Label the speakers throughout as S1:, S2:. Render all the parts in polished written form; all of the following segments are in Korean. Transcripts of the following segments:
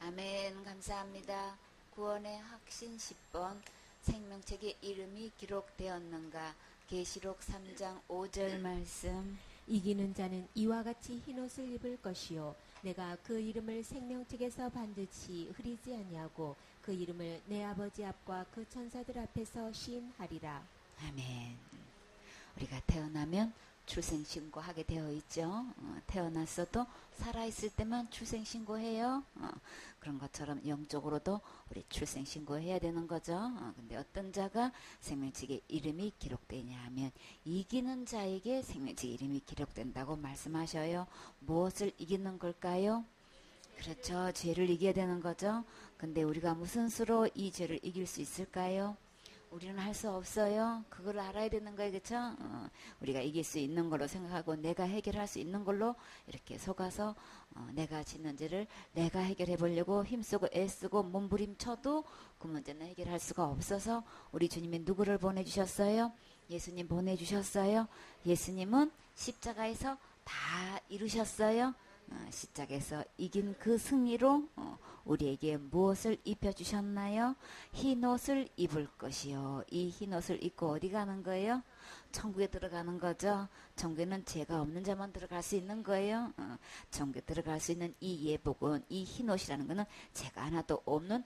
S1: 아멘. 감사합니다. 구원의 확신 10번 생명책에 이름이 기록되었는가. 계시록 3장 5절 말씀.
S2: 이기는 자는 이와 같이 흰옷을 입을 것이요 내가 그 이름을 생명책에서 반드시 흐리지 아니하고 그 이름을 내 아버지 앞과 그 천사들 앞에서 시인하리라.
S1: 아멘. 우리가 태어나면 출생신고하게 되어 있죠. 태어났어도 살아있을 때만 출생신고해요. 그런 것처럼 영적으로도 우리 출생신고해야 되는 거죠. 근데 어떤 자가 생명책에 이름이 기록되냐 하면 이기는 자에게 생명책에 이름이 기록된다고 말씀하셔요. 무엇을 이기는 걸까요? 그렇죠. 죄를 이겨야 되는 거죠. 근데 우리가 무슨 수로 이 죄를 이길 수 있을까요? 우리는 할 수 없어요. 그걸 알아야 되는 거예요. 그렇죠? 우리가 이길 수 있는 걸로 생각하고 내가 해결할 수 있는 걸로 이렇게 속아서 내가 짓는 죄를 내가 해결해 보려고 힘쓰고 애쓰고 몸부림쳐도 그 문제는 해결할 수가 없어서 우리 주님이 누구를 보내주셨어요? 예수님 보내주셨어요. 예수님은 십자가에서 다 이루셨어요. 십자가에서 이긴 그 승리로 우리에게 무엇을 입혀주셨나요? 흰옷을 입을 것이요. 이 흰옷을 입고 어디 가는 거예요? 천국에 들어가는 거죠. 천국에는 죄가 없는 자만 들어갈 수 있는 거예요. 천국에 들어갈 수 있는 이 예복은, 이 흰옷이라는 것은 죄가 하나도 없는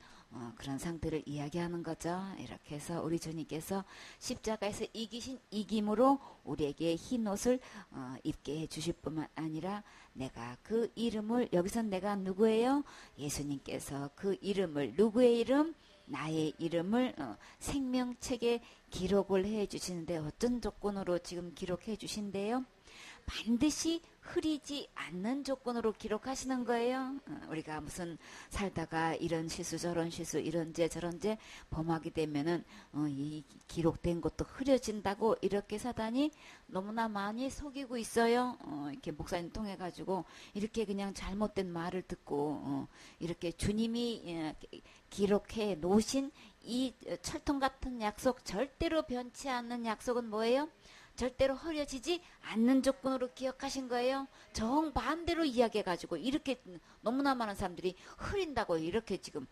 S1: 그런 상태를 이야기하는 거죠. 이렇게 해서 우리 주님께서 십자가에서 이기신 이김으로 우리에게 흰옷을 입게 해주실 뿐만 아니라 내가 그 이름을, 여기서 내가 누구예요? 예수님께서 그 이름을, 누구의 이름? 나의 이름을 생명책에 기록을 해 주시는데 어떤 조건으로 지금 기록해 주신대요? 반드시 흐리지 않는 조건으로 기록하시는 거예요. 우리가 무슨 살다가 이런 실수 저런 실수 이런 죄 저런 죄 범하게 되면은 이 기록된 것도 흐려진다고 이렇게 사단이 너무나 많이 속이고 있어요. 이렇게 목사님 통해 가지고 이렇게 그냥 잘못된 말을 듣고 이렇게 주님이 기록해 놓으신 이 철통 같은 약속, 절대로 변치 않는 약속은 뭐예요? 절대로 흐려지지 않는 조건으로 기억하신 거예요. 정반대로 이야기해가지고 이렇게 너무나 많은 사람들이 흐린다고 이렇게 지금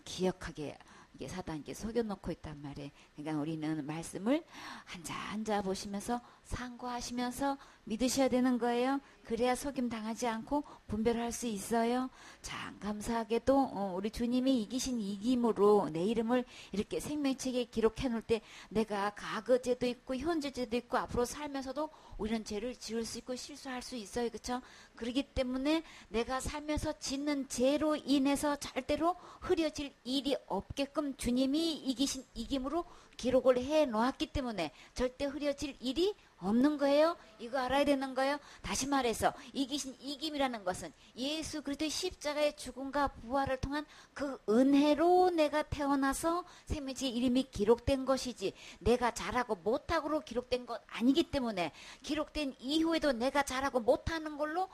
S1: 기억하게 이게 사단께 속여놓고 있단 말이에요. 그러니까 우리는 말씀을 한자 한자 보시면서 상고하시면서 믿으셔야 되는 거예요. 그래야 속임 당하지 않고 분별할 수 있어요. 참 감사하게도 우리 주님이 이기신 이김으로 내 이름을 이렇게 생명책에 기록해 놓을 때 내가 과거죄도 있고 현재죄도 있고 앞으로 살면서도 우리는 죄를 지을 수 있고 실수할 수 있어요. 그렇죠? 그렇기 때문에 내가 살면서 짓는 죄로 인해서 절대로 흐려질 일이 없게끔 주님이 이기신 이김으로 기록을 해 놓았기 때문에 절대 흐려질 일이 없는 거예요. 이거 알아야 되는 거예요. 다시 말해서 이기신 이김이라는 것은 예수 그리스도의 십자가의 죽음과 부활을 통한 그 은혜로 내가 태어나서 생명책에 이름이 기록된 것이지 내가 잘하고 못하고로 기록된 것 아니기 때문에 기록된 이후에도 내가 잘하고 못하는 걸로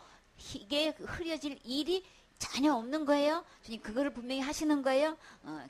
S1: 이게 흐려질 일이 전혀 없는 거예요. 주님 그거를 분명히 하시는 거예요.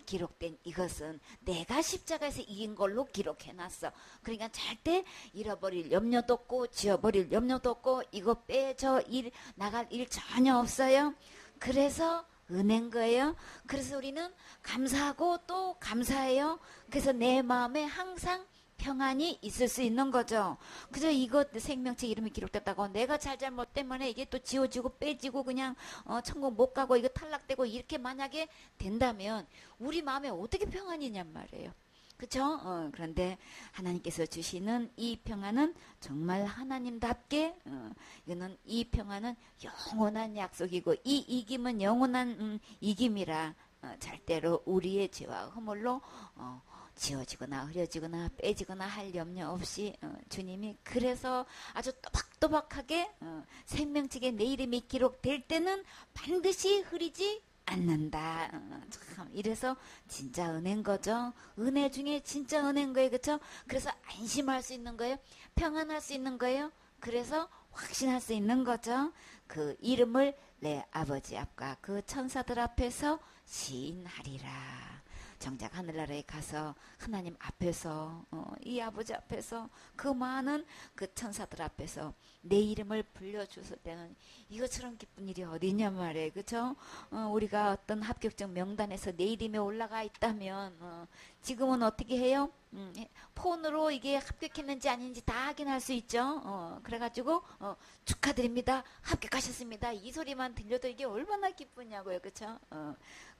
S1: 기록된 이것은 내가 십자가에서 이긴 걸로 기록해놨어. 그러니까 절대 잃어버릴 염려도 없고 지워버릴 염려도 없고 이거 빼저 일 나갈 일 전혀 없어요. 그래서 은혜인 거예요. 그래서 우리는 감사하고 또 감사해요. 그래서 내 마음에 항상 평안이 있을 수 있는 거죠. 그저 이것 생명책 이름이 기록됐다고 내가 잘못 때문에 이게 또 지워지고 빼지고 그냥 천국 못 가고 이거 탈락되고 이렇게 만약에 된다면 우리 마음에 어떻게 평안이 있냔 말이에요. 그렇죠? 그런데 하나님께서 주시는 이 평안은 정말 하나님답게 이거는 이 평안은 영원한 약속이고 이 이김은 영원한 이김이라 절대로 우리의 죄와 허물로 지워지거나 흐려지거나 빼지거나 할 염려 없이 주님이 그래서 아주 또박또박하게 생명책에 내 이름이 기록될 때는 반드시 흐리지 않는다. 참 이래서 진짜 은혜인 거죠. 은혜 중에 진짜 은혜인 거예요. 그렇죠? 그래서 안심할 수 있는 거예요. 평안할 수 있는 거예요. 그래서 확신할 수 있는 거죠. 그 이름을 내 아버지 앞과 그 천사들 앞에서 시인하리라. 정작 하늘나라에 가서 하나님 앞에서 이 아버지 앞에서 그 많은 그 천사들 앞에서 내 이름을 불려주실 때는 이것처럼 기쁜 일이 어디 있냐 말이에요. 그렇죠? 우리가 어떤 합격증 명단에서 내 이름이 올라가 있다면 지금은 어떻게 해요? 폰으로 이게 합격했는지 아닌지 다 확인할 수 있죠. 그래가지고 축하드립니다. 합격하셨습니다. 이 소리만 들려도 이게 얼마나 기쁘냐고요. 그렇죠?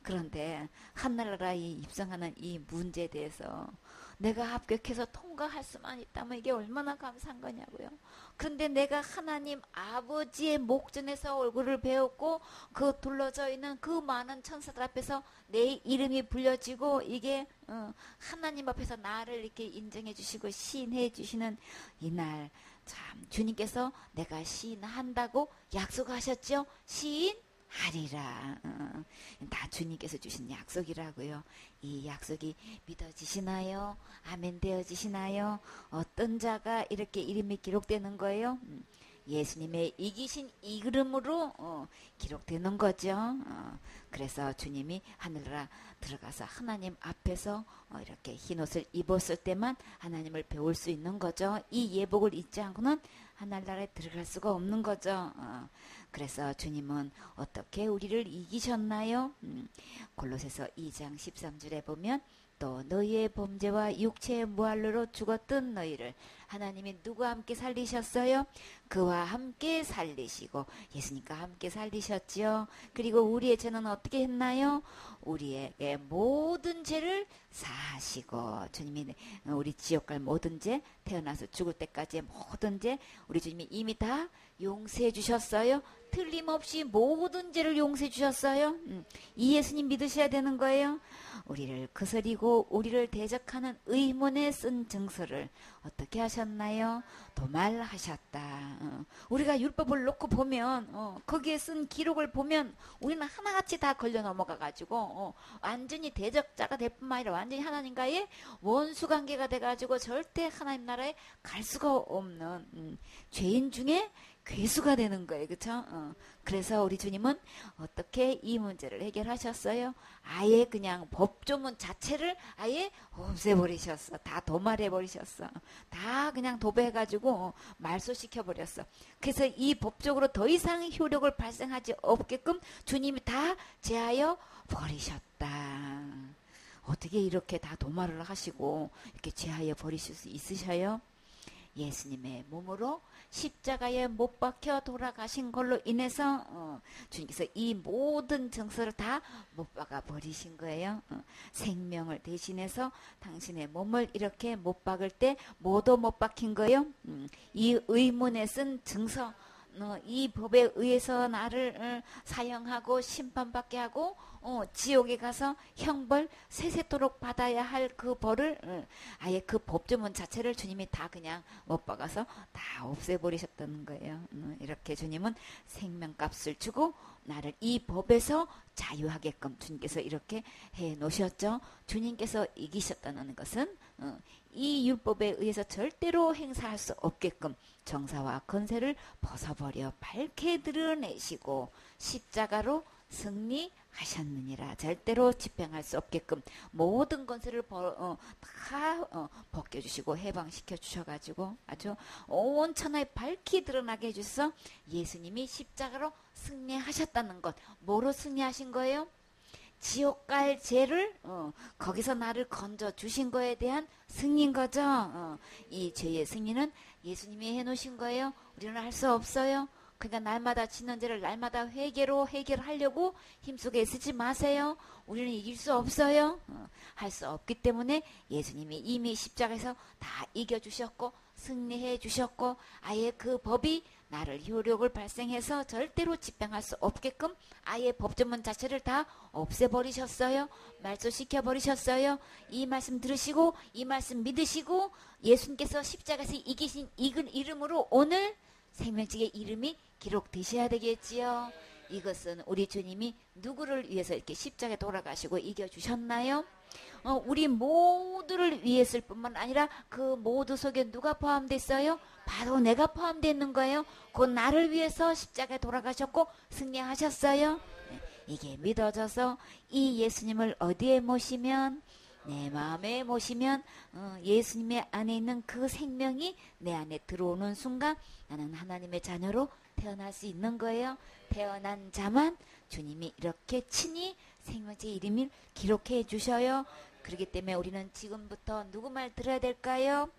S1: 그런데 하늘나라에 입성하는 이 문제에 대해서 내가 합격해서 통과할 수만 있다면 이게 얼마나 감사한 거냐고요. 그런데 내가 하나님 아버지의 목전에서 얼굴을 배웠고 그 둘러져 있는 그 많은 천사들 앞에서 내 이름이 불려지고 이게 하나님 앞에서 나를 이렇게 인정해 주시고 시인해 주시는 이날, 참 주님께서 내가 시인한다고 약속하셨죠. 시인하리라. 다 주님께서 주신 약속이라고요. 이 약속이 믿어지시나요? 아멘 되어지시나요? 어떤 자가 이렇게 이름이 기록되는 거예요? 예수님의 이기신 이름으로 기록되는 거죠. 그래서 주님이 하늘나라 들어가서 하나님 앞에서 이렇게 흰옷을 입었을 때만 하나님을 배울 수 있는 거죠. 이 예복을 잊지 않고는 하늘나라에 들어갈 수가 없는 거죠. 그래서 주님은 어떻게 우리를 이기셨나요? 골로새서 2장 13절에 보면 또 너희의 범죄와 육체의 무할로로 죽었던 너희를 하나님이 누구와 함께 살리셨어요? 그와 함께 살리시고 예수님과 함께 살리셨지요. 그리고 우리의 죄는 어떻게 했나요? 우리에게 모든 죄를 사하시고 주님이 우리 지옥 갈 모든 죄, 태어나서 죽을 때까지의 모든 죄 우리 주님이 이미 다 용서해 주셨어요. 틀림없이 모든 죄를 용서해 주셨어요. 이 예수님 믿으셔야 되는 거예요. 우리를 거스리고 우리를 대적하는 의문에 쓴 증서를 어떻게 하셨나요? 도말하셨다. 우리가 율법을 놓고 보면 거기에 쓴 기록을 보면 우리는 하나같이 다 걸려 넘어가가지고 완전히 대적자가 될 뿐만 아니라 완전히 하나님과의 원수관계가 돼가지고 절대 하나님 나라에 갈 수가 없는 죄인 중에 괴수가 되는 거예요. 그렇죠? 그래서 우리 주님은 어떻게 이 문제를 해결하셨어요? 아예 그냥 법조문 자체를 아예 없애버리셨어. 다 도말해버리셨어. 다 그냥 도배해가지고 말소시켜버렸어. 그래서 이 법적으로 더 이상 효력을 발생하지 없게끔 주님이 다 제하여 버리셨다. 어떻게 이렇게 다 도말을 하시고 이렇게 제하여 버리실 수 있으셔요? 예수님의 몸으로 십자가에 못 박혀 돌아가신 걸로 인해서 주님께서 이 모든 정서를 다 못 박아 버리신 거예요. 생명을 대신해서 당신의 몸을 이렇게 못 박을 때 뭐도 못 박힌 거예요. 이 의문에 쓴 증서, 이 법에 의해서 나를 사형하고 심판받게 하고 지옥에 가서 형벌 세세토록 받아야 할 그 벌을 아예 그 법조문 자체를 주님이 다 그냥 못 박아서 다 없애버리셨다는 거예요. 이렇게 주님은 생명값을 주고 나를 이 법에서 자유하게끔 주님께서 이렇게 해 놓으셨죠. 주님께서 이기셨다는 것은 이 율법에 의해서 절대로 행사할 수 없게끔 정사와 권세를 벗어버려 밝게 드러내시고 십자가로 승리하셨느니라. 절대로 집행할 수 없게끔 모든 권세를 다 벗겨주시고 해방시켜 주셔가지고 아주 온 천하에 밝히 드러나게 해주셔서 예수님이 십자가로 승리하셨다는 것. 뭐로 승리하신 거예요? 지옥 갈 죄를 거기서 나를 건져 주신 거에 대한 승리인 거죠. 이 죄의 승리는 예수님이 해놓으신 거예요. 우리는 할 수 없어요. 그러니까 날마다 지는 죄를 날마다 회개로 해결하려고 힘쓰게 쓰지 마세요. 우리는 이길 수 없어요. 할 수 없기 때문에 예수님이 이미 십자가에서 다 이겨주셨고 승리해 주셨고 아예 그 법이 나를 효력을 발생해서 절대로 집행할 수 없게끔 아예 법조문 자체를 다 없애버리셨어요. 말소시켜버리셨어요. 이 말씀 들으시고 이 말씀 믿으시고 예수님께서 십자가에서 이기신 이름으로 오늘 생명책의 이름이 기록되셔야 되겠지요. 이것은 우리 주님이 누구를 위해서 이렇게 십자가에 돌아가시고 이겨주셨나요? 우리 모두를 위했을 뿐만 아니라 그 모두 속에 누가 포함됐어요? 바로 내가 포함되어 있는 거예요. 곧 나를 위해서 십자가에 돌아가셨고 승리하셨어요. 이게 믿어져서 이 예수님을 어디에 모시면 내 마음에 모시면 예수님의 안에 있는 그 생명이 내 안에 들어오는 순간 나는 하나님의 자녀로 태어날 수 있는 거예요. 태어난 자만 주님이 이렇게 친히 생명체 이름을 기록해 주셔요. 그렇기 때문에 우리는 지금부터 누구 말 들어야 될까요?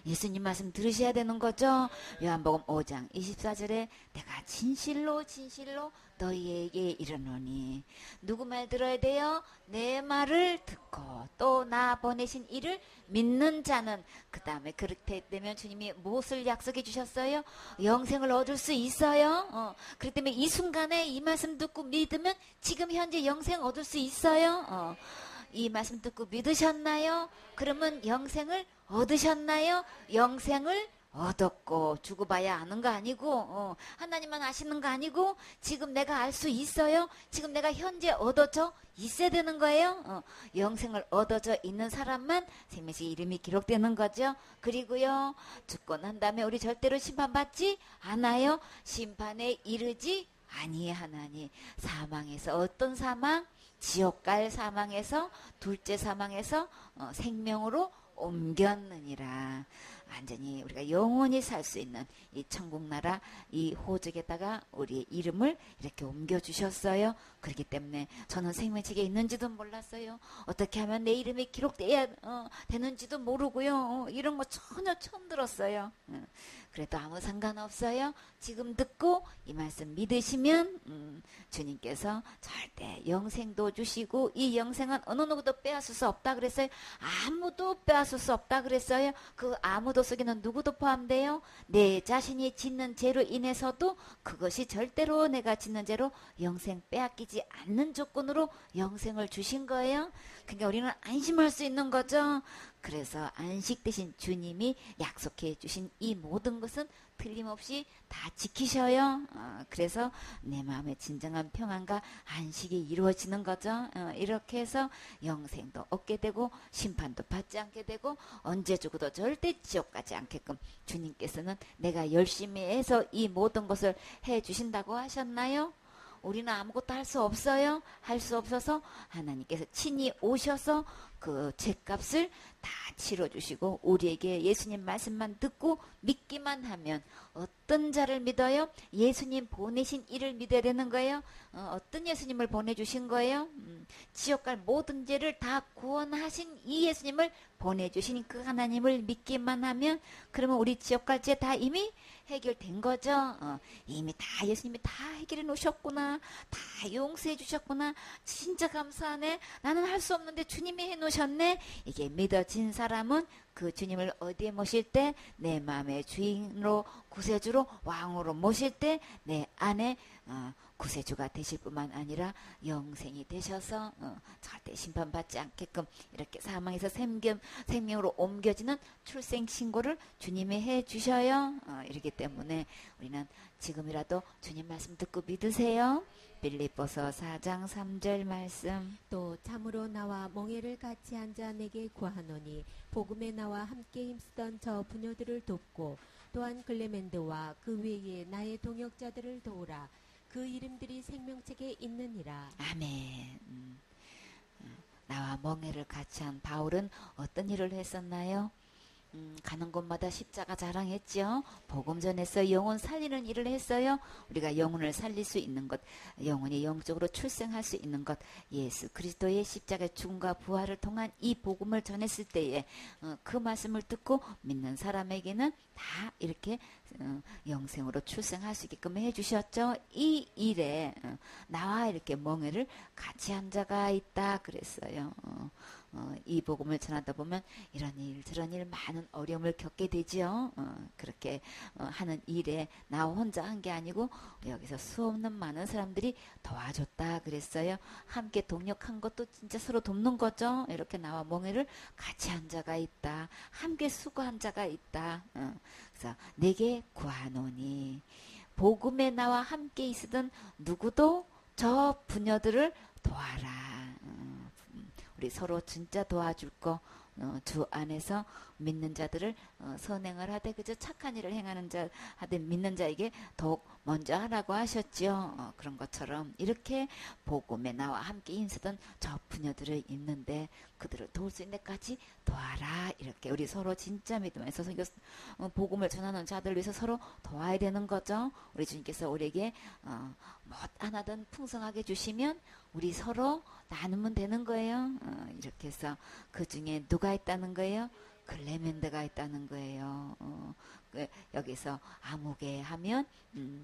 S1: 예수님 말씀 들으셔야 되는 거죠. 요한복음 5장 24절에 내가 진실로 진실로 너희에게 이르노니 누구 말 들어야 돼요? 내 말을 듣고 또 나 보내신 이를 믿는 자는 그 다음에 그렇게 되면 주님이 무엇을 약속해 주셨어요? 영생을 얻을 수 있어요. 그렇기 때문에 이 순간에 이 말씀 듣고 믿으면 지금 현재 영생 얻을 수 있어요. 이 말씀 듣고 믿으셨나요? 그러면 영생을 얻으셨나요? 영생을 얻었고 죽어봐야 아는 거 아니고 하나님만 아시는 거 아니고 지금 내가 알 수 있어요? 지금 내가 현재 얻어져 있어야 되는 거예요? 영생을 얻어져 있는 사람만 생명책 이름이 기록되는 거죠. 그리고요 죽고 난 다음에 우리 절대로 심판받지 않아요. 심판에 이르지 아니하나니 사망에서 어떤 사망? 지옥 갈 사망에서 둘째 사망에서 생명으로 옮겼느니라. 완전히 우리가 영원히 살 수 있는 이 천국나라 이 호적에다가 우리의 이름을 이렇게 옮겨주셨어요. 그렇기 때문에 저는 생명책에 있는지도 몰랐어요. 어떻게 하면 내 이름이 기록돼야 되는지도 모르고요. 이런 거 전혀 처음 들었어요. 그래도 아무 상관없어요. 지금 듣고 이 말씀 믿으시면 주님께서 절대 영생도 주시고 이 영생은 어느 누구도 빼앗을 수 없다 그랬어요. 아무도 빼앗을 수 없다 그랬어요. 그 아무도 속에는 누구도 포함돼요. 내 자신이 짓는 죄로 인해서도 그것이 절대로 내가 짓는 죄로 영생 빼앗기지 않는 조건으로 영생을 주신 거예요. 그러니까 우리는 안심할 수 있는 거죠. 그래서 안식 대신 주님이 약속해 주신 이 모든 것은 틀림없이 다 지키셔요. 그래서 내 마음의 진정한 평안과 안식이 이루어지는 거죠. 이렇게 해서 영생도 얻게 되고 심판도 받지 않게 되고 언제 죽어도 절대 지옥 가지 않게끔 주님께서는 내가 열심히 해서 이 모든 것을 해 주신다고 하셨나요? 우리는 아무것도 할 수 없어요. 할 수 없어서 하나님께서 친히 오셔서 그 죄값을 다 치러주시고 우리에게 예수님 말씀만 듣고 믿기만 하면 어떤 자를 믿어요? 예수님 보내신 이를 믿어야 되는 거예요. 어떤 예수님을 보내주신 거예요? 지옥 갈 모든 죄를 다 구원하신 이 예수님을 보내주신 그 하나님을 믿기만 하면 그러면 우리 지옥 갈 죄 다 이미 해결된 거죠. 이미 다 예수님이 다 해결해 놓으셨구나. 다 용서해 주셨구나. 진짜 감사하네. 나는 할 수 없는데 주님이 해 놓으셨네. 이게 믿어진 사람은 그 주님을 어디에 모실 때 내 마음의 주인으로 구세주로 왕으로 모실 때 내 안에 구세주가 되실 뿐만 아니라 영생이 되셔서 절대 심판받지 않게끔 이렇게 사망에서 생명으로 옮겨지는 출생신고를 주님이 해주셔요. 이렇기 때문에 우리는 지금이라도 주님 말씀 듣고 믿으세요. 빌립보서 4장 3절 말씀.
S2: 또 참으로 나와 멍에를 같이 앉아 내게 구하노니 복음에 나와 함께 힘쓰던 저 부녀들을 돕고 또한 클레멘드와 그 외에 나의 동역자들을 도우라. 그 이름들이 생명책에 있느니라.
S1: 아멘. 나와 멍에를 같이 한 바울은 어떤 일을 했었나요? 가는 곳마다 십자가 자랑했죠. 복음 전해서 영혼 살리는 일을 했어요. 우리가 영혼을 살릴 수 있는 것, 영혼이 영적으로 출생할 수 있는 것, 예수 그리스도의 십자가의 죽음과 부활을 통한 이 복음을 전했을 때에 그 말씀을 듣고 믿는 사람에게는 다 이렇게 영생으로 출생할 수 있게끔 해주셨죠. 이 일에 나와 이렇게 멍에를 같이 한 자가 있다 그랬어요. 이 복음을 전하다 보면 이런 일 저런 일 많은 어려움을 겪게 되지요. 그렇게 하는 일에 나 혼자 한 게 아니고 여기서 수없는 많은 사람들이 도와줬다 그랬어요. 함께 동력한 것도 진짜 서로 돕는 거죠. 이렇게 나와 멍에를 같이 한 자가 있다. 함께 수고한 자가 있다. 그래서 내게 구하노니 복음에 나와 함께 있으던 누구도 저 부녀들을 도와라. 우리 서로 진짜 도와줄 거 주 안에서 믿는 자들을 선행을 하되 그저 착한 일을 행하는 자 하되 믿는 자에게 더욱 먼저 하라고 하셨지요. 그런 것처럼 이렇게 복음에 나와 함께 힘쓰던 저 부녀들을 있는데 그들을 도울 수 있는 데까지 도와라. 이렇게 우리 서로 진짜 믿음에서 복음을 전하는 자들을 위해서 서로 도와야 되는 거죠. 우리 주님께서 우리에게 뭐 하나든 풍성하게 주시면 우리 서로 나누면 되는 거예요. 이렇게 해서 그 중에 누가 있다는 거예요? 클레멘드가 있다는 거예요. 여기서 아무개 하면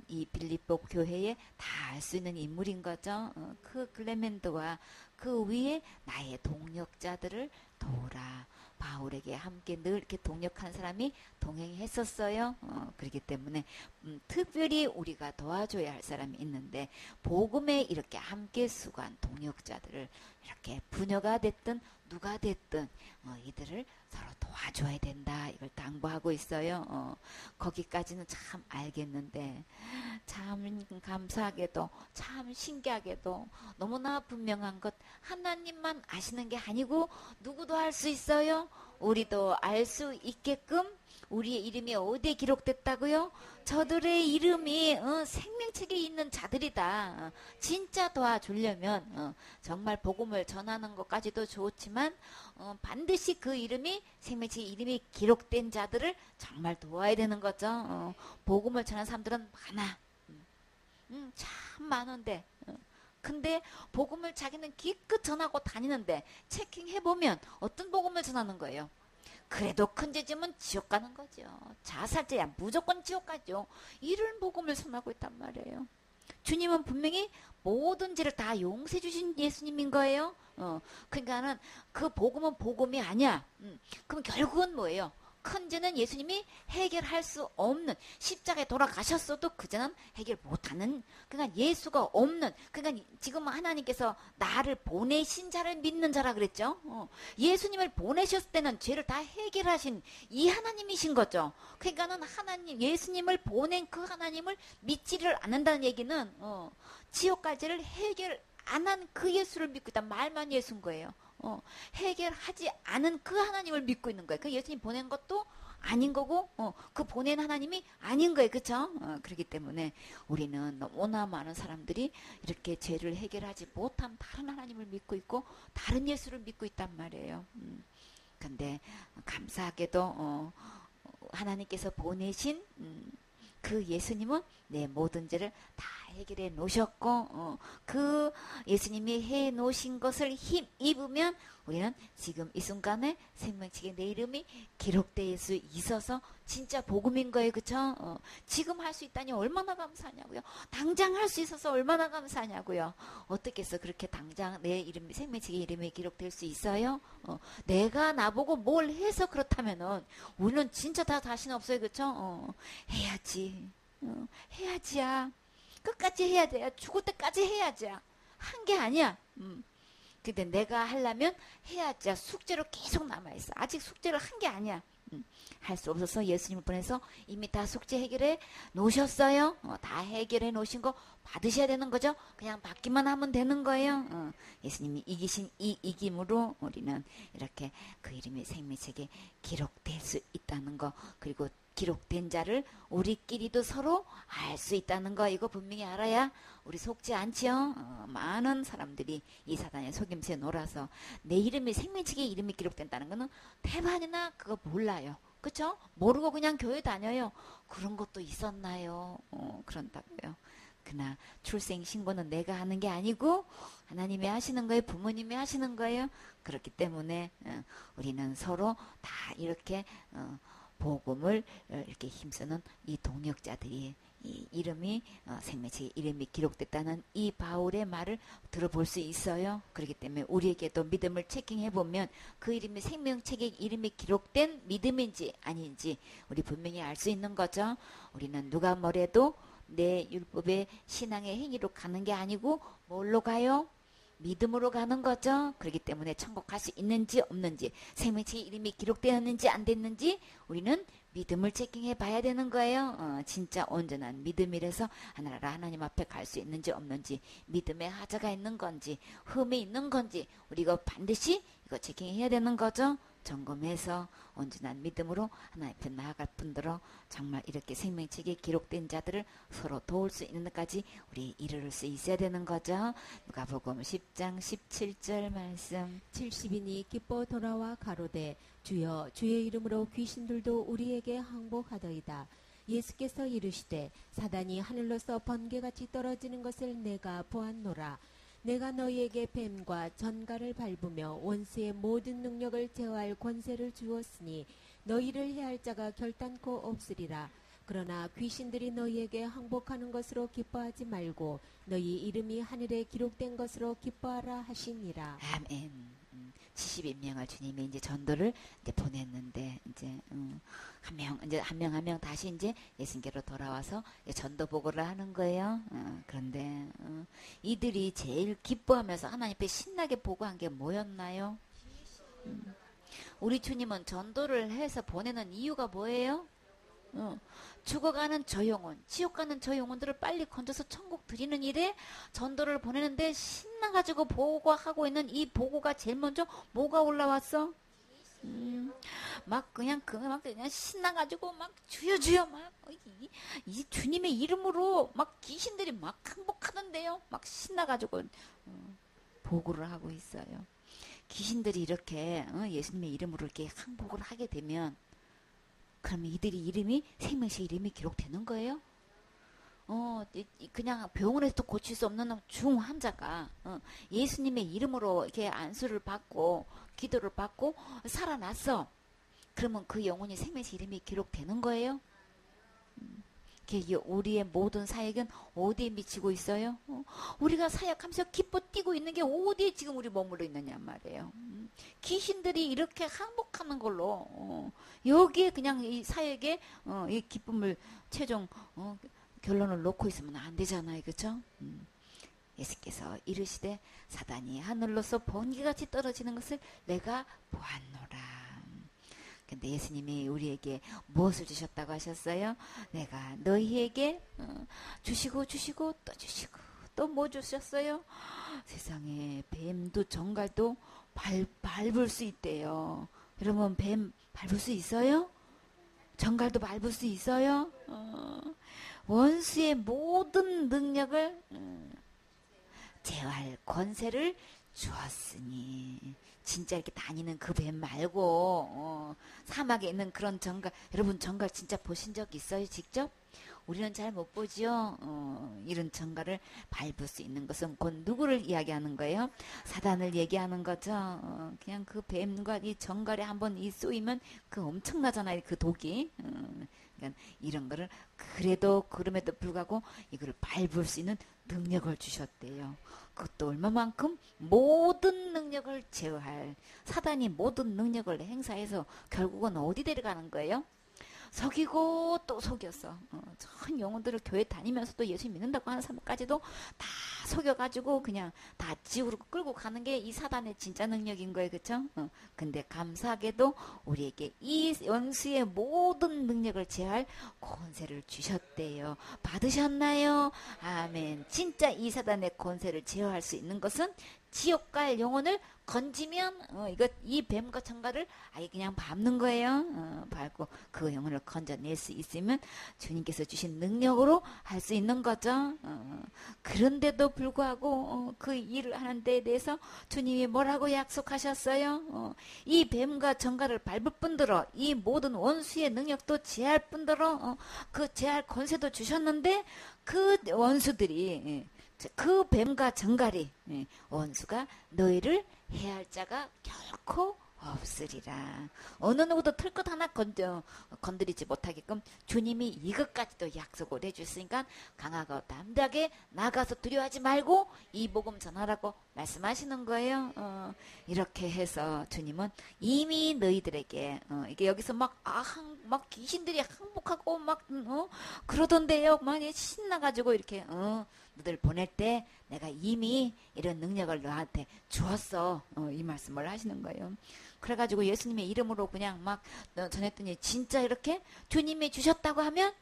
S1: 이 빌립보 교회에 다 알 수 있는 인물인 거죠. 그 클레멘드와 그 위에 나의 동력자들을 도우라. 바울에게 함께 늘 이렇게 동력한 사람이 동행했었어요. 그렇기 때문에 특별히 우리가 도와줘야 할 사람이 있는데 복음에 이렇게 함께 수고한 동력자들을 이렇게 부녀가 됐든 누가 됐든 이들을 서로 도와줘야 된다. 이걸 당부하고 있어요. 거기까지는 참 알겠는데 참 감사하게도 참 신기하게도 너무나 분명한 것 하나님만 아시는 게 아니고 누구도 알 수 있어요. 우리도 알 수 있게끔 우리의 이름이 어디에 기록됐다고요? 저들의 이름이 생명책에 있는 자들이다. 진짜 도와주려면 정말 복음을 전하는 것까지도 좋지만 반드시 그 이름이 생명책에 이름이 기록된 자들을 정말 도와야 되는 거죠. 복음을 전하는 사람들은 많아. 참 많은데 근데 복음을 자기는 기껏 전하고 다니는데 체킹해보면 어떤 복음을 전하는 거예요? 그래도 큰 죄 지면 지옥 가는 거죠. 자살죄야 무조건 지옥 가죠. 이런 복음을 전하고 있단 말이에요. 주님은 분명히 모든 죄를 다 용서해 주신 예수님인 거예요. 그러니까는 그 복음은 복음이 아니야. 그럼 결국은 뭐예요? 큰 죄는 예수님이 해결할 수 없는 십자가에 돌아가셨어도 그 죄는 해결 못하는 그러니까 예수가 없는 그러니까 지금 하나님께서 나를 보내신 자를 믿는 자라 그랬죠. 예수님을 보내셨을 때는 죄를 다 해결하신 이 하나님이신 거죠. 그러니까는 하나님 예수님을 보낸 그 하나님을 믿지를 않는다는 얘기는 지옥 갈 죄를 해결 안 한 그 예수를 믿고 있다 말만 예수인 거예요. 해결하지 않은 그 하나님을 믿고 있는 거예요. 그 예수님 보낸 것도 아닌 거고 그 보낸 하나님이 아닌 거예요. 그렇죠? 그렇기 때문에 우리는 너무나 많은 사람들이 이렇게 죄를 해결하지 못한 다른 하나님을 믿고 있고 다른 예수를 믿고 있단 말이에요. 근데 감사하게도 하나님께서 보내신 그 예수님은 내 모든 죄를 다 해결해 놓으셨고 그 예수님이 해 놓으신 것을 힘입으면 우리는 지금 이 순간에 생명책에 내 이름이 기록될 수 있어서 진짜 복음인 거예요. 그쵸? 지금 할 수 있다니 얼마나 감사하냐고요. 당장 할 수 있어서 얼마나 감사하냐고요. 어떻게 해서 그렇게 당장 내 이름이 생명책에 이름이 기록될 수 있어요? 내가 나보고 뭘 해서 그렇다면은 우리는 진짜 다 자신 없어요. 그쵸? 해야지. 해야지야. 끝까지 해야 돼. 죽을 때까지 해야지야. 한 게 아니야. 근데 내가 하려면 해야지야. 숙제로 계속 남아있어. 아직 숙제를 한 게 아니야. 할 수 없어서 예수님을 보내서 이미 다 숙제 해결해 놓으셨어요. 다 해결해 놓으신 거 받으셔야 되는 거죠. 그냥 받기만 하면 되는 거예요. 예수님이 이기신 이 이김으로 우리는 이렇게 그 이름이 생명책에 기록될 수 있다는 거 그리고 기록된 자를 우리끼리도 서로 알 수 있다는 거 이거 분명히 알아야 우리 속지 않지요. 많은 사람들이 이 사단의 속임수에 놀아서 내 이름이 생명책에 이름이 기록된다는 거는 대반이나 그거 몰라요. 그쵸? 모르고 그냥 교회 다녀요. 그런 것도 있었나요? 그런다고요. 그러나 출생신고는 내가 하는 게 아니고 하나님이 하시는 거예요. 부모님이 하시는 거예요. 그렇기 때문에 우리는 서로 다 이렇게 복음을 이렇게 힘쓰는 이 동역자들이 이 이름이 생명책에 이름이 기록됐다는 이 바울의 말을 들어볼 수 있어요. 그렇기 때문에 우리에게도 믿음을 체킹해보면 그 이름이 생명책에 이름이 기록된 믿음인지 아닌지 우리 분명히 알 수 있는 거죠. 우리는 누가 뭐래도 내 율법의 신앙의 행위로 가는 게 아니고 뭘로 가요? 믿음으로 가는 거죠. 그렇기 때문에 천국 갈 수 있는지 없는지 생명책에 이름이 기록되었는지 안 됐는지 우리는 믿음을 체킹해 봐야 되는 거예요. 진짜 온전한 믿음이라서 하나라 하나님 앞에 갈 수 있는지 없는지 믿음에 하자가 있는 건지 흠이 있는 건지 우리가 반드시 이거 체킹해야 되는 거죠. 점검해서 온전한 믿음으로 하나님 앞에 나아갈 뿐더러 정말 이렇게 생명책에 기록된 자들을 서로 도울 수 있는 데까지 우리 이르를 수 있어야 되는 거죠. 누가복음 10장 17절 말씀.
S2: 70인이 기뻐 돌아와 가로되 주여 주의 이름으로 귀신들도 우리에게 항복하더이다. 예수께서 이르시되 사단이 하늘로서 번개같이 떨어지는 것을 내가 보았노라. 내가 너희에게 뱀과 전갈을 밟으며 원수의 모든 능력을 제어할 권세를 주었으니 너희를 해할 자가 결단코 없으리라. 그러나 귀신들이 너희에게 항복하는 것으로 기뻐하지 말고 너희 이름이 하늘에 기록된 것으로 기뻐하라 하시니라.
S1: 아멘. 70인명을 주님이 이제 전도를 이제 보냈는데 이제 한 명 한 명 다시 이제 예수님께로 돌아와서 전도 보고를 하는 거예요. 그런데 이들이 제일 기뻐하면서 하나님 앞에 신나게 보고한 게 뭐였나요? 우리 주님은 전도를 해서 보내는 이유가 뭐예요? 죽어가는 저 영혼, 지옥 가는 저 영혼들을 빨리 건져서 천국 드리는 일에 전도를 보내는데 신나가지고 보고하고 있는 이 보고가 제일 먼저 뭐가 올라왔어? 막 그냥 신나가지고 막 주여 막 이 주님의 이름으로 막 귀신들이 막 항복하던데요. 막 신나가지고 보고를 하고 있어요. 귀신들이 이렇게 예수님의 이름으로 이렇게 항복을 하게 되면 그러면 이들이 이름이 생명책 이름이 기록되는 거예요? 그냥 병원에서도 고칠 수 없는 중환자가 예수님의 이름으로 이렇게 안수를 받고 기도를 받고 살아났어. 그러면 그 영혼이 생명책 이름이 기록되는 거예요? 우리의 모든 사역은 어디에 미치고 있어요? 우리가 사역하면서 기뻐 뛰고 있는 게 어디에 지금 우리 머물러 있느냐 말이에요. 귀신들이 이렇게 항복하는 걸로 여기에 그냥 이 사역에 이 기쁨을 최종 결론을 놓고 있으면 안 되잖아요. 그렇죠? 예수께서 이르시되 사단이 하늘로서 번개같이 떨어지는 것을 내가 보았노라. 근데 예수님이 우리에게 무엇을 주셨다고 하셨어요? 내가 너희에게 주시고 또 주시고 또 뭐 주셨어요? 세상에 뱀도 정갈도 밟을 수 있대요. 여러분 뱀 밟을 수 있어요? 정갈도 밟을 수 있어요? 원수의 모든 능력을 제어할 권세를 주었으니 진짜 이렇게 다니는 그 뱀 말고 사막에 있는 그런 정갈, 여러분 정갈 진짜 보신 적 있어요? 직접? 우리는 잘 못 보죠. 이런 정갈을 밟을 수 있는 것은 곧 누구를 이야기하는 거예요? 사단을 얘기하는 거죠. 그냥 그 뱀과 이 정갈에 한번 이 쏘이면 그 엄청나잖아요. 그 독이. 그러니까 이런 거를 그럼에도 불구하고 이거를 밟을 수 있는 능력을 주셨대요. 그것도 얼마만큼 모든 능력을 제어할 사단이 모든 능력을 행사해서 결국은 어디 데려가는 거예요? 속이고 또 속였어. 전 영혼들을 교회 다니면서도 예수 믿는다고 하는 사람까지도 다 속여가지고 그냥 다 지옥으로 끌고 가는 게 이 사단의 진짜 능력인 거예요. 그쵸? 근데 감사하게도 우리에게 이 원수의 모든 능력을 제할 권세를 주셨대요. 받으셨나요? 아멘. 진짜 이 사단의 권세를 제어할 수 있는 것은 지옥 갈 영혼을 건지면 이 뱀과 청가를 아예 그냥 밟는 거예요. 밟고 그 영혼을 건져낼 수 있으면 주님께서 주신 능력으로 할 수 있는 거죠. 그런데도 불구하고 그 일을 하는 데에 대해서 주님이 뭐라고 약속하셨어요? 이 뱀과 청가를 밟을 뿐더러 이 모든 원수의 능력도 제할 뿐더러 그 제할 권세도 주셨는데 그 원수들이 그 뱀과 정갈이 원수가 너희를 해할 자가 결코 없으리라. 어느 누구도 털끝 하나 건드리지 못하게끔 주님이 이것까지도 약속을 해주셨으니까 강하고 담대하게 나가서 두려워하지 말고 이 복음 전하라고 말씀하시는 거예요. 이렇게 해서 주님은 이미 너희들에게 이게 여기서 막 귀신들이 항복하고 그러던데요. 막 신나가지고 이렇게 너들 보낼 때 내가 이미 이런 능력을 너한테 주었어. 이 말씀을 하시는 거예요. 그래가지고 예수님의 이름으로 그냥 막 전했더니 진짜 이렇게 주님이 주셨다고 하면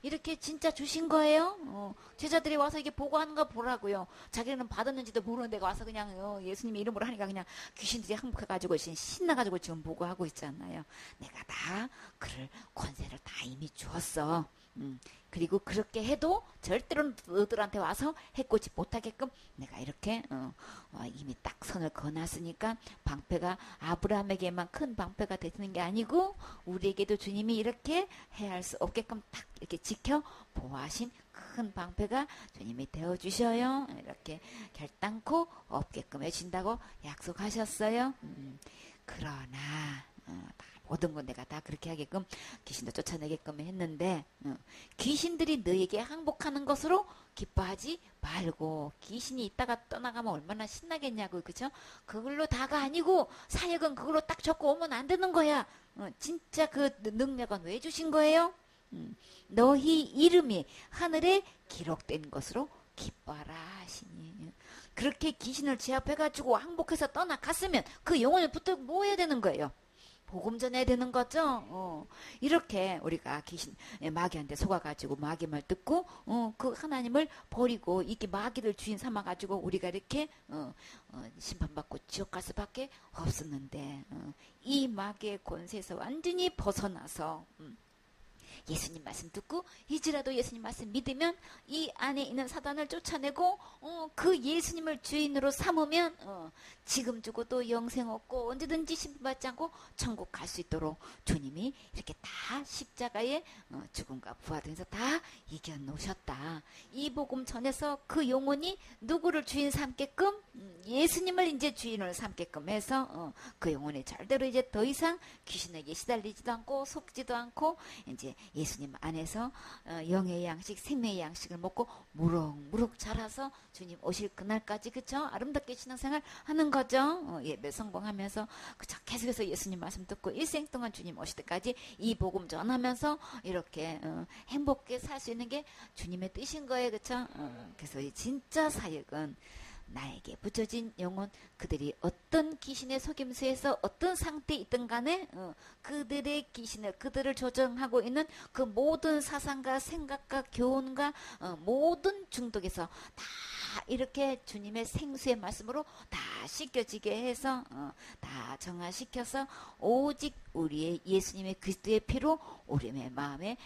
S1: 이렇게 진짜 주신 거예요? 제자들이 와서 이게 보고하는 거 보라고요. 자기는 받았는지도 모르는데 와서 그냥 예수님의 이름으로 하니까 그냥 귀신들이 항복해가지고 신나가지고 지금 보고하고 있잖아요. 내가 다 그럴 권세를 다 이미 주었어. 그리고 그렇게 해도 절대로 너들한테 와서 해코지 못하게끔 내가 이렇게 이미 딱 선을 그어놨으니까 방패가 아브라함에게만 큰 방패가 되는 게 아니고 우리에게도 주님이 이렇게 해할 수 없게끔 딱 이렇게 지켜 보호하신 큰 방패가 주님이 되어주셔요. 이렇게 결단코 없게끔 해준다고 약속하셨어요. 그러나 다 모든 건 내가 다 그렇게 하게끔 귀신도 쫓아내게끔 했는데 귀신들이 너에게 항복하는 것으로 기뻐하지 말고 귀신이 있다가 떠나가면 얼마나 신나겠냐고 그죠? 그걸로 다가 아니고 사역은 그걸로 딱 적고 오면 안 되는 거야. 진짜 그 능력은 왜 주신 거예요? 너희 이름이 하늘에 기록된 것으로 기뻐하라 하시니 그렇게 귀신을 제압해가지고 항복해서 떠나갔으면 그 영혼을 붙들고 뭐 해야 되는 거예요? 복음 전해야 되는 거죠. 이렇게 우리가 귀신 마귀한테 속아가지고 마귀 말 듣고 그 하나님을 버리고 이게 마귀를 주인 삼아가지고 우리가 이렇게 심판받고 지옥 갈 수밖에 없었는데 이 마귀의 권세에서 완전히 벗어나서 예수님 말씀 듣고 이제라도 예수님 말씀 믿으면 이 안에 있는 사단을 쫓아내고 그 예수님을 주인으로 삼으면 지금 죽어도 영생 없고 언제든지 심판받지 않고 천국 갈 수 있도록 주님이 이렇게 다 십자가의 죽음과 부활에서 다 이겨놓으셨다. 이 복음 전해서 그 영혼이 누구를 주인 삼게끔 예수님을 이제 주인을 삼게끔 해서 그 영혼이 절대로 이제 더 이상 귀신에게 시달리지도 않고 속지도 않고 이제 예수님 안에서 영의 양식, 생명의 양식을 먹고 무럭무럭 자라서 주님 오실 그날까지 그쵸? 아름답게 신앙생활 하는 거죠. 예배 성공하면서 그쵸? 계속해서 예수님 말씀 듣고 일생 동안 주님 오실 때까지 이 복음 전하면서 이렇게 행복하게 살 수 있는 게 주님의 뜻인 거예요. 그쵸? 그래서 이 진짜 사역은 나에게 붙여진 영혼 그들이 어떤 귀신의 속임수에서 어떤 상태에 있든 간에 그들의 귀신을 그들을 조정하고 있는 그 모든 사상과 생각과 교훈과 모든 중독에서 다 이렇게 주님의 생수의 말씀으로 다 씻겨지게 해서 다 정화시켜서 오직 우리의 예수님의 그리스도의 피로 우리의 마음에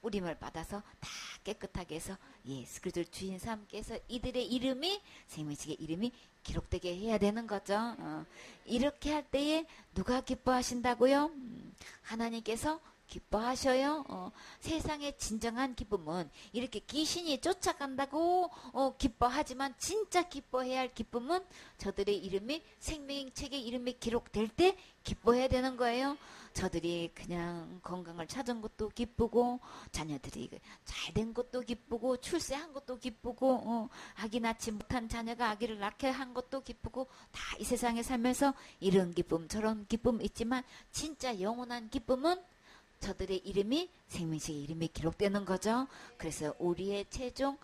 S1: 뿌림을 받아서 다 깨끗하게 해서 예수 그리스도를 주인 삼게 해서 이들의 이름이 생명책의 이름이 기록되게 해야 되는 거죠. 이렇게 할 때에 누가 기뻐하신다고요? 하나님께서 기뻐하셔요. 세상의 진정한 기쁨은 이렇게 귀신이 쫓아간다고 기뻐하지만 진짜 기뻐해야 할 기쁨은 저들의 이름이 생명책의 이름이 기록될 때 기뻐해야 되는 거예요. 저들이 그냥 건강을 찾은 것도 기쁘고 자녀들이 잘된 것도 기쁘고 출세한 것도 기쁘고 아기 낳지 못한 자녀가 아기를 낳게 한 것도 기쁘고 다 이 세상에 살면서 이런 기쁨 저런 기쁨 있지만 진짜 영원한 기쁨은 저들의 이름이 생명책의 이름이 기록되는 거죠. 그래서 우리의 최종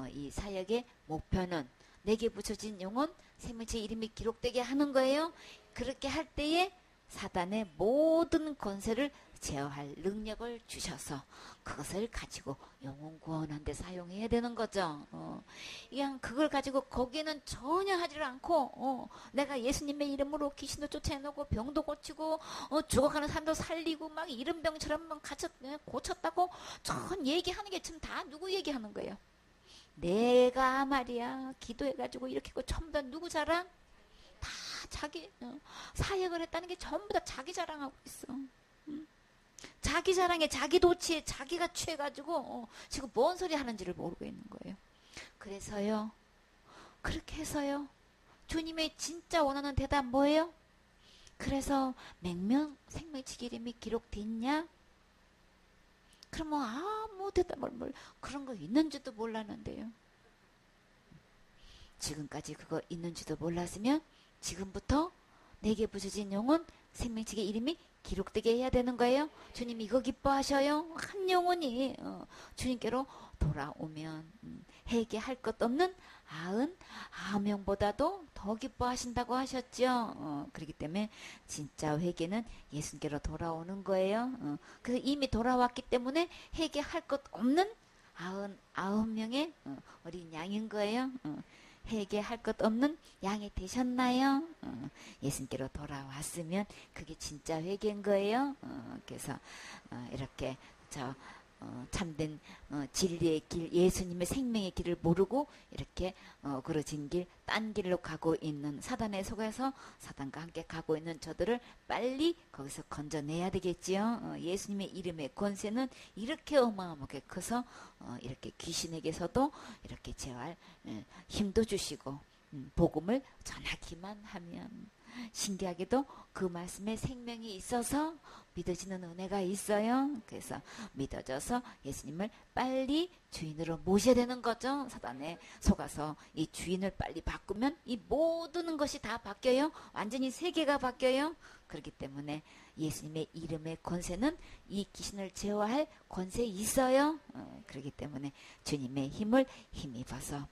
S1: 이 사역의 목표는 내게 붙여진 영혼 생명책의 이름이 기록되게 하는 거예요. 그렇게 할 때에 사단의 모든 권세를 제어할 능력을 주셔서 그것을 가지고 영혼 구원한 데 사용해야 되는 거죠. 그냥 그걸 가지고 거기에는 전혀 하지를 않고 내가 예수님의 이름으로 귀신도 쫓아내고 병도 고치고 죽어가는 사람도 살리고 막 이런 병처럼 막 고쳤다고 전 얘기하는 게 지금 다 누구 얘기하는 거예요? 내가 말이야 기도해가지고 이렇게 했고 전부 다 누구 자랑? 다 자기 사역을 했다는 게 전부 다 자기 자랑하고 있어. 자기 자랑에 자기 도취에 자기가 취해가지고 지금 뭔 소리 하는지를 모르고 있는 거예요. 그래서요 그렇게 해서요 주님의 진짜 원하는 대답 뭐예요? 그래서 맹명 생명책 이름이 기록됐냐? 그러면 아무 대답을 그런 거 있는지도 몰랐는데요. 지금까지 그거 있는지도 몰랐으면 지금부터 내게 붙여진 영혼 생명책의 이름이 기록되게 해야 되는 거예요. 주님 이거 기뻐하셔요. 한 영혼이 주님께로 돌아오면 회개할 것 없는 99명보다도 더 기뻐하신다고 하셨죠. 그렇기 때문에 진짜 회개는 예수님께로 돌아오는 거예요. 그래서 이미 돌아왔기 때문에 회개할 것 없는 99명의 어린 양인 거예요. 회개할 것 없는 양이 되셨나요? 예수님께로 돌아왔으면 그게 진짜 회개인 거예요. 그래서 이렇게 참된 진리의 길, 예수님의 생명의 길을 모르고 이렇게 그러진 길, 딴 길로 가고 있는 사단에 속아서 사단과 함께 가고 있는 저들을 빨리 거기서 건져내야 되겠지요. 예수님의 이름의 권세는 이렇게 어마어마하게 커서 이렇게 귀신에게서도 이렇게 제어할 힘도 주시고 복음을 전하기만 하면 신기하게도 그 말씀에 생명이 있어서 믿어지는 은혜가 있어요. 그래서 믿어져서 예수님을 빨리 주인으로 모셔야 되는 거죠. 사단에 속아서 이 주인을 빨리 바꾸면 이 모든 것이 다 바뀌어요. 완전히 세계가 바뀌어요. 그렇기 때문에 예수님의 이름의 권세는 이 귀신을 제어할 권세 있어요. 그렇기 때문에 주님의 힘을 힘입어서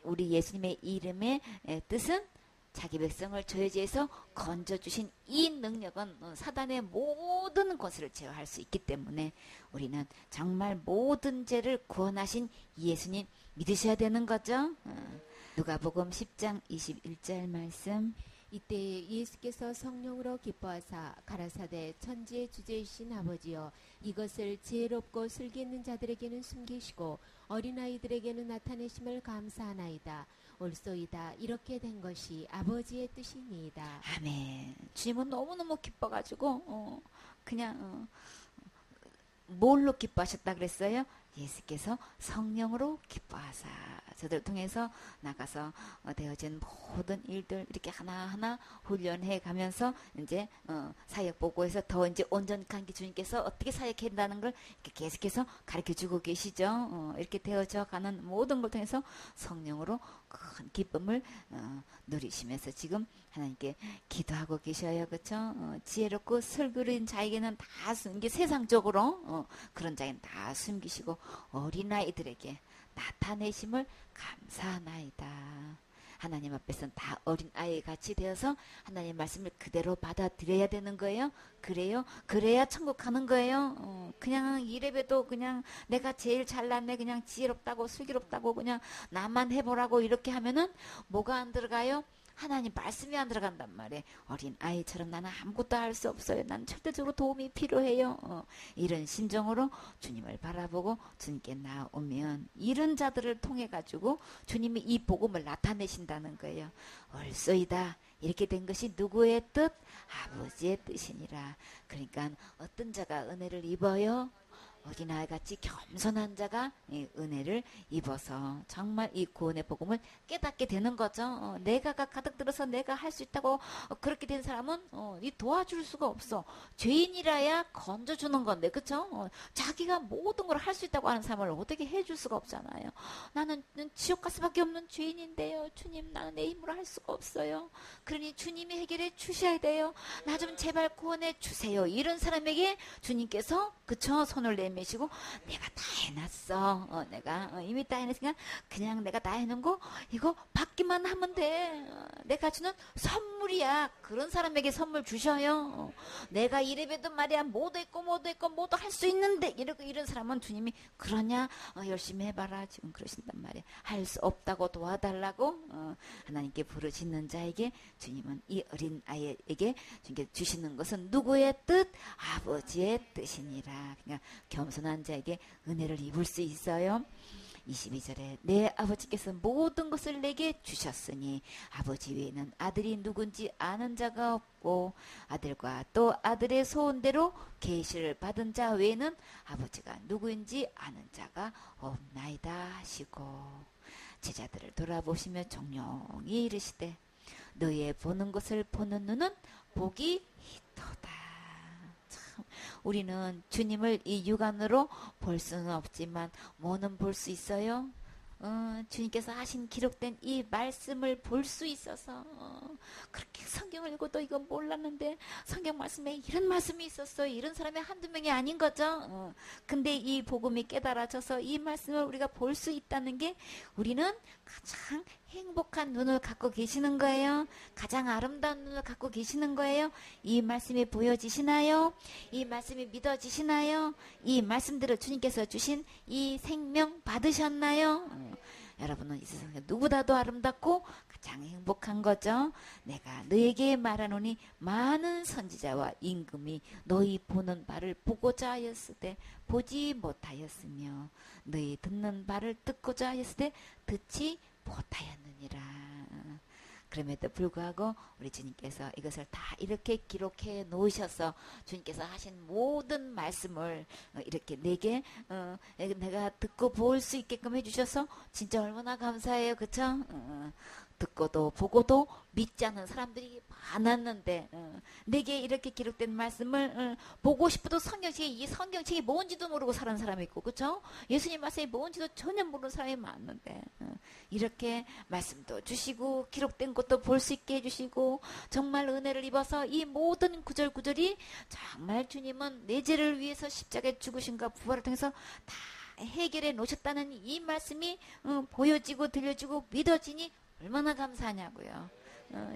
S1: 우리 예수님의 이름의 뜻은 자기 백성을 저해지에서 건져주신 이 능력은 사단의 모든 권세를 제어할 수 있기 때문에 우리는 정말 모든 죄를 구원하신 예수님 믿으셔야 되는 거죠. 누가복음 10장 21절 말씀.
S2: 이때 예수께서 성령으로 기뻐하사 가라사대 천지의 주제이신 아버지여 이것을 지혜롭고 슬기 있는 자들에게는 숨기시고 어린아이들에게는 나타내심을 감사하나이다. 옳소이다. 이렇게 된 것이 아버지의 뜻이니이다.
S1: 아멘. 주님은 너무너무 기뻐가지고 그냥 뭘로 기뻐하셨다 그랬어요? 예수께서 성령으로 기뻐하사 저들 통해서 나가서 되어진 모든 일들 이렇게 하나하나 훈련해 가면서 이제 사역 보고해서 더 이제 온전한 주님께서 어떻게 사역해야 된다는 걸 이렇게 계속해서 가르쳐주고 계시죠. 이렇게 되어져 가는 모든 걸 통해서 성령으로 큰 기쁨을 누리시면서 지금 하나님께 기도하고 계셔요. 그렇죠? 지혜롭고 설교인 자에게는 다 이게 세상적으로 그런 자에는 다 숨기시고 어린아이들에게 나타내심을 감사하나이다. 하나님 앞에서는 다 어린아이 같이 되어서 하나님 말씀을 그대로 받아들여야 되는 거예요. 그래요? 그래야 천국 가는 거예요. 그냥 이래봬도 그냥 내가 제일 잘났네, 그냥 지혜롭다고 슬기롭다고 그냥 나만 해보라고 이렇게 하면은 뭐가 안 들어가요? 하나님 말씀이 안 들어간단 말이에요. 어린 아이처럼 나는 아무것도 할 수 없어요. 나는 절대적으로 도움이 필요해요. 이런 심정으로 주님을 바라보고 주님께 나오면 이런 자들을 통해 가지고 주님이 이 복음을 나타내신다는 거예요. 옳소이다. 이렇게 된 것이 누구의 뜻? 아버지의 뜻이니라. 그러니까 어떤 자가 은혜를 입어요? 어린아이같이 겸손한 자가 이 은혜를 입어서 정말 이 구원의 복음을 깨닫게 되는 거죠. 내가가 가득 들어서 내가 할 수 있다고 그렇게 된 사람은 이 도와줄 수가 없어. 죄인이라야 건져주는 건데, 그쵸? 자기가 모든 걸 할 수 있다고 하는 사람을 어떻게 해줄 수가 없잖아요. 나는 지옥 갈 수밖에 없는 죄인인데요. 주님, 나는 내 힘으로 할 수가 없어요. 그러니 주님이 해결해 주셔야 돼요. 나 좀 제발 구원해 주세요. 이런 사람에게 주님께서 그쵸? 손을 내미시고 내가 다 해놨어. 내가 이미 다 해놨으니까 그냥 내가 다 해놓은 거 이거 받기만 하면 돼. 내가 주는 선물이야. 그런 사람에게 선물 주셔요. 내가 이래봬도 말이야 모두 했고 모두 할 수 있는데 이런 사람은 주님이 그러냐 열심히 해봐라 지금 그러신단 말이야. 할 수 없다고 도와달라고 하나님께 부르짖는 자에게 주님은 이 어린 아이에게 주님께 주시는 것은 누구의 뜻? 아버지의 뜻이니라. 그러니까 겸손한 자에게 은혜를 입을 수 있어요. 22절에 내 아버지께서 모든 것을 내게 주셨으니 아버지 외에는 아들이 누군지 아는 자가 없고 아들과 또 아들의 소원대로 계시를 받은 자 외에는 아버지가 누구인지 아는 자가 없나이다 하시고 제자들을 돌아보시며 종용이 이르시되 너희의 보는 것을 보는 눈은 복이 있도다. 우리는 주님을 이 육안으로 볼 수는 없지만 뭐는 볼 수 있어요? 주님께서 하신 기록된 이 말씀을 볼 수 있어서 그렇게 성경을 읽어도 이건 몰랐는데 성경 말씀에 이런 말씀이 있었어요. 이런 사람이 한두 명이 아닌 거죠. 근데 이 복음이 깨달아져서 이 말씀을 우리가 볼 수 있다는 게 우리는 가장 행복한 눈을 갖고 계시는 거예요. 가장 아름다운 눈을 갖고 계시는 거예요. 이 말씀이 보여지시나요? 이 말씀이 믿어지시나요? 이 말씀대로 주님께서 주신 이 생명 받으셨나요? 여러분은 이 세상에 누구보다도 아름답고 가장 행복한 거죠. 내가 너에게 말하노니 많은 선지자와 임금이 너희 보는 바를 보고자 하였을 때 보지 못하였으며 너희 듣는 바를 듣고자 하였을 때 듣지 못하였느니라. 그럼에도 불구하고 우리 주님께서 이것을 다 이렇게 기록해 놓으셔서 주님께서 하신 모든 말씀을 이렇게 내게 내가 듣고 볼 수 있게끔 해주셔서 진짜 얼마나 감사해요. 그쵸? 듣고도 보고도 믿지 않는 사람들이 많았는데 내게 이렇게 기록된 말씀을 보고 싶어도 이 성경책이 뭔지도 모르고 사는 사람이 있고, 그쵸? 예수님 말씀이 뭔지도 전혀 모르는 사람이 많은데 이렇게 말씀도 주시고 기록된 것도 볼 수 있게 해주시고 정말 은혜를 입어서 이 모든 구절구절이 정말 주님은 내 죄를 위해서 십자가에 죽으신가 부활을 통해서 다 해결해 놓으셨다는 이 말씀이 보여지고 들려지고 믿어지니 얼마나 감사하냐고요.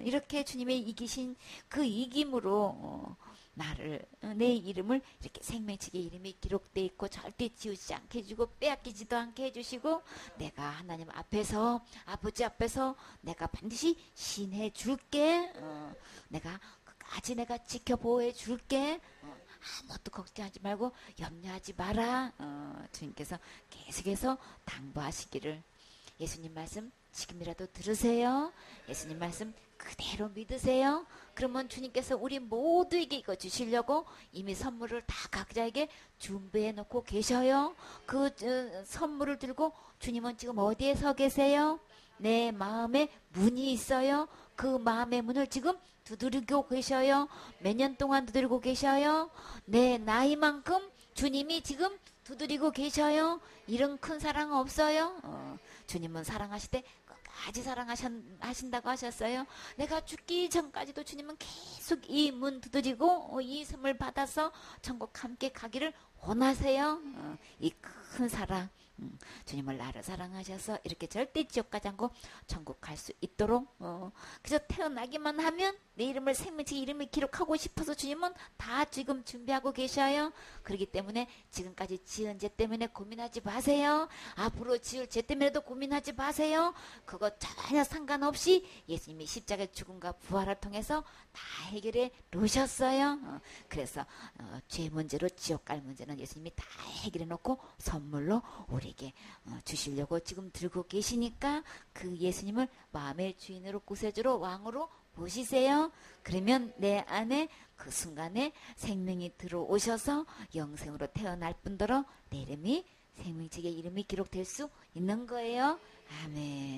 S1: 이렇게 주님의 이기신 그 이김으로 나를 내 이름을 이렇게 생명책에 이름이 기록되어 있고 절대 지우지 않게 해주고 빼앗기지도 않게 해주시고 내가 하나님 앞에서 아버지 앞에서 내가 반드시 신해 줄게. 내가 끝까지 내가 지켜보호해 줄게. 아무것도 걱정하지 말고 염려하지 마라. 주님께서 계속해서 당부하시기를. 예수님 말씀 지금이라도 들으세요. 예수님 말씀 그대로 믿으세요. 그러면 주님께서 우리 모두에게 이거 주시려고 이미 선물을 다 각자에게 준비해 놓고 계셔요. 그 선물을 들고 주님은 지금 어디에 서 계세요? 내 마음에 문이 있어요. 그 마음의 문을 지금 두드리고 계셔요. 몇 년 동안 두드리고 계셔요. 내 나이만큼 주님이 지금 두드리고 계셔요. 이런 큰 사랑 없어요. 주님은 사랑하실 때 끝까지 사랑하신다고 하셨어요. 내가 죽기 전까지도 주님은 계속 이 문 두드리고 이 선물 받아서 천국 함께 가기를 원하세요. 이 큰 사랑. 주님을 나를 사랑하셔서 이렇게 절대 지옥 가지 않고 천국 갈 수 있도록 그래서 태어나기만 하면 내 이름을 생명책 이름을 기록하고 싶어서 주님은 다 지금 준비하고 계셔요. 그렇기 때문에 지금까지 지은 죄 때문에 고민하지 마세요. 앞으로 지을 죄 때문에도 고민하지 마세요. 그거 전혀 상관없이 예수님이 십자가의 죽음과 부활을 통해서 다 해결해 놓으셨어요. 그래서 죄 문제로 지옥 갈 문제는 예수님이 다 해결해 놓고 선물로 우리에게 주시려고 지금 들고 계시니까 그 예수님을 마음의 주인으로 구세주로 왕으로 모시세요. 그러면 내 안에 그 순간에 생명이 들어오셔서 영생으로 태어날 뿐더러 내 이름이 생명책에 이름이 기록될 수 있는 거예요. 아멘.